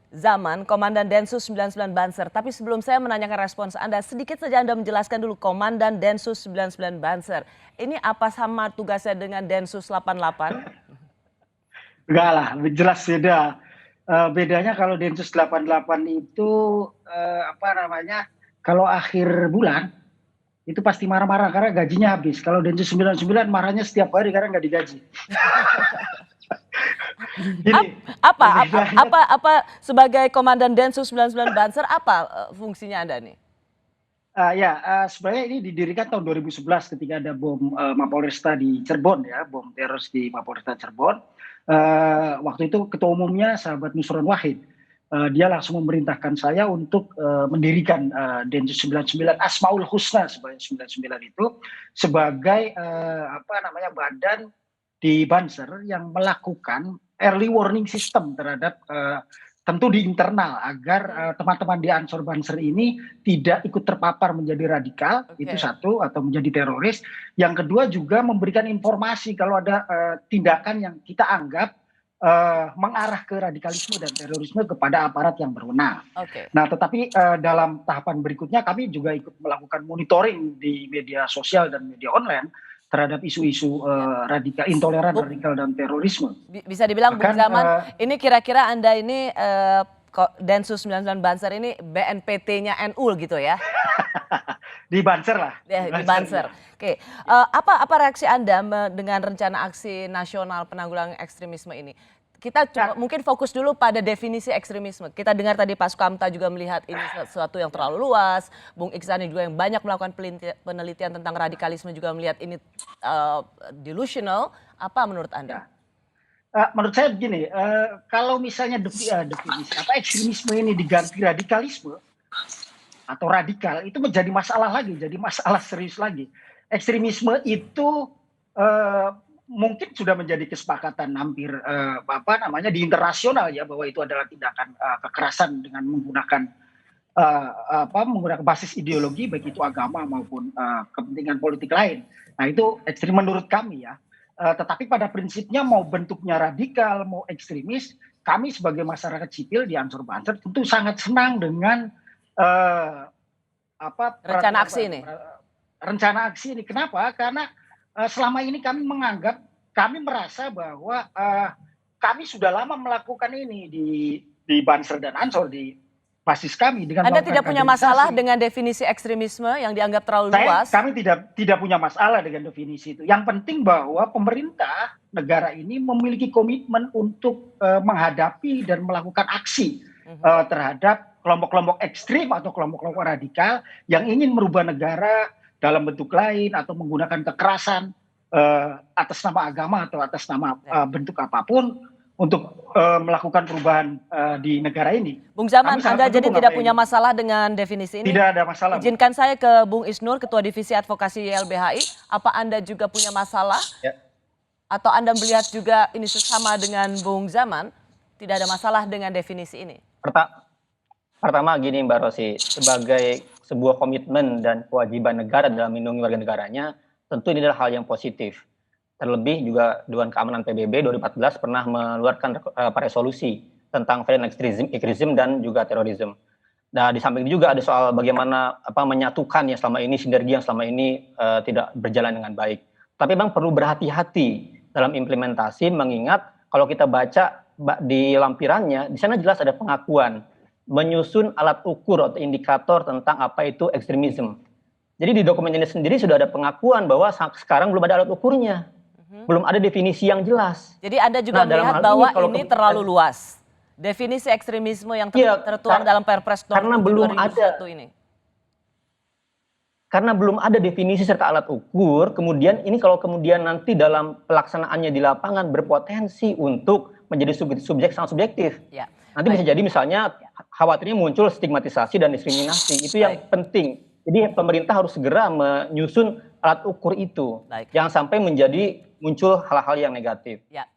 Zaman, Komandan Densus 99 Banser. Tapi sebelum saya menanyakan respons Anda, sedikit saja Anda menjelaskan dulu Komandan Densus 99 Banser. Ini apa sama tugasnya dengan Densus 88? Enggak lah, jelas beda. Bedanya kalau Densus 88 itu kalau akhir bulan itu pasti marah-marah karena gajinya habis. Kalau Densus 99 marahnya setiap hari karena nggak digaji. Gini, Apa sebagai Komandan Densus 99 Banser apa fungsinya Anda nih? Sebenarnya ini didirikan tahun 2011 ketika ada bom Mapolresta di Cirebon ya, bom teroris di Mapolresta Cirebon. Waktu itu ketua umumnya sahabat Nusron Wahid. Dia langsung memerintahkan saya untuk mendirikan Densus 99 Asmaul Husna sebagai 99 itu sebagai badan di Banser yang melakukan early warning system terhadap tentu di internal agar teman-teman di Ansor Banser ini tidak ikut terpapar menjadi radikal, itu satu, atau menjadi teroris. Yang kedua juga memberikan informasi kalau ada tindakan yang kita anggap mengarah ke radikalisme dan terorisme kepada aparat yang berwenang. Nah, tetapi dalam tahapan berikutnya kami juga ikut melakukan monitoring di media sosial dan media online terhadap isu-isu radikal, intoleran, radikal dan terorisme. Bisa dibilang Bung Zaman, ini kira-kira Anda ini Densus 99 Banser ini BNPT-nya NU gitu ya? Di Banser lah. Di Banser. Oke. Apa reaksi Anda dengan rencana aksi nasional penanggulangan ekstremisme ini? Kita coba mungkin fokus dulu pada definisi ekstremisme. Kita dengar tadi Pak Sukamta juga melihat ini sesuatu yang terlalu luas. Bung Iksani juga yang banyak melakukan penelitian tentang radikalisme juga melihat ini delusional. Apa menurut Anda? Menurut saya begini, kalau misalnya definisi ekstremisme ini diganti radikalisme atau radikal, itu menjadi masalah lagi, jadi masalah serius lagi. Ekstremisme itu mungkin sudah menjadi kesepakatan hampir di internasional ya, bahwa itu adalah tindakan kekerasan dengan menggunakan basis ideologi, baik itu agama maupun kepentingan politik lain. Nah, itu ekstrim menurut kami ya. Tetapi pada prinsipnya mau bentuknya radikal, mau ekstremis, kami sebagai masyarakat sipil di Ansor Banser tentu sangat senang dengan rencana aksi ini. Rencana aksi ini. Kenapa? Karena selama ini kami merasa bahwa kami sudah lama melakukan ini di Banser dan Ansor, di basis kami. Anda tidak punya masalah dengan definisi ekstremisme yang dianggap terlalu luas? Kami tidak punya masalah dengan definisi itu. Yang penting bahwa pemerintah negara ini memiliki komitmen untuk menghadapi dan melakukan aksi terhadap kelompok-kelompok ekstrim atau kelompok-kelompok radikal yang ingin merubah negara dalam bentuk lain atau menggunakan kekerasan atas nama agama atau atas nama bentuk apapun untuk melakukan perubahan di negara ini. Bung Zaman, Anda jadi tidak punya masalah dengan definisi ini? Tidak ada masalah. Izinkan saya ke Bung Isnur, Ketua Divisi Advokasi YLBHI. Apa Anda juga punya masalah? Ya. Atau Anda melihat juga ini sesama dengan Bung Zaman? Tidak ada masalah dengan definisi ini? Pertama gini Mbak Rosi, sebagai sebuah komitmen dan kewajiban negara dalam melindungi warga negaranya, tentu ini adalah hal yang positif. Terlebih juga Dewan Keamanan PBB 2014 pernah mengeluarkan resolusi tentang violent extremism dan juga terorisme. Nah, di samping itu juga ada soal bagaimana menyatukan yang selama ini, sinergi yang selama ini tidak berjalan dengan baik. Tapi memang perlu berhati-hati dalam implementasi, mengingat kalau kita baca di lampirannya, di sana jelas ada pengakuan menyusun alat ukur atau indikator tentang apa itu ekstremisme. Jadi di dokumen ini sendiri sudah ada pengakuan bahwa sekarang belum ada alat ukurnya. Belum ada definisi yang jelas. Jadi Anda juga melihat bahwa ini terlalu luas. Definisi ekstremisme yang tertuang dalam Perpres karena belum ada ini. Karena belum ada definisi serta alat ukur, kemudian ini kalau kemudian nanti dalam pelaksanaannya di lapangan berpotensi untuk menjadi subjek sangat subjektif. Ya. Nanti bisa jadi misalnya khawatirnya muncul stigmatisasi dan diskriminasi. Itu yang penting. Jadi pemerintah harus segera menyusun alat ukur itu. Jangan sampai muncul hal-hal yang negatif. Ya.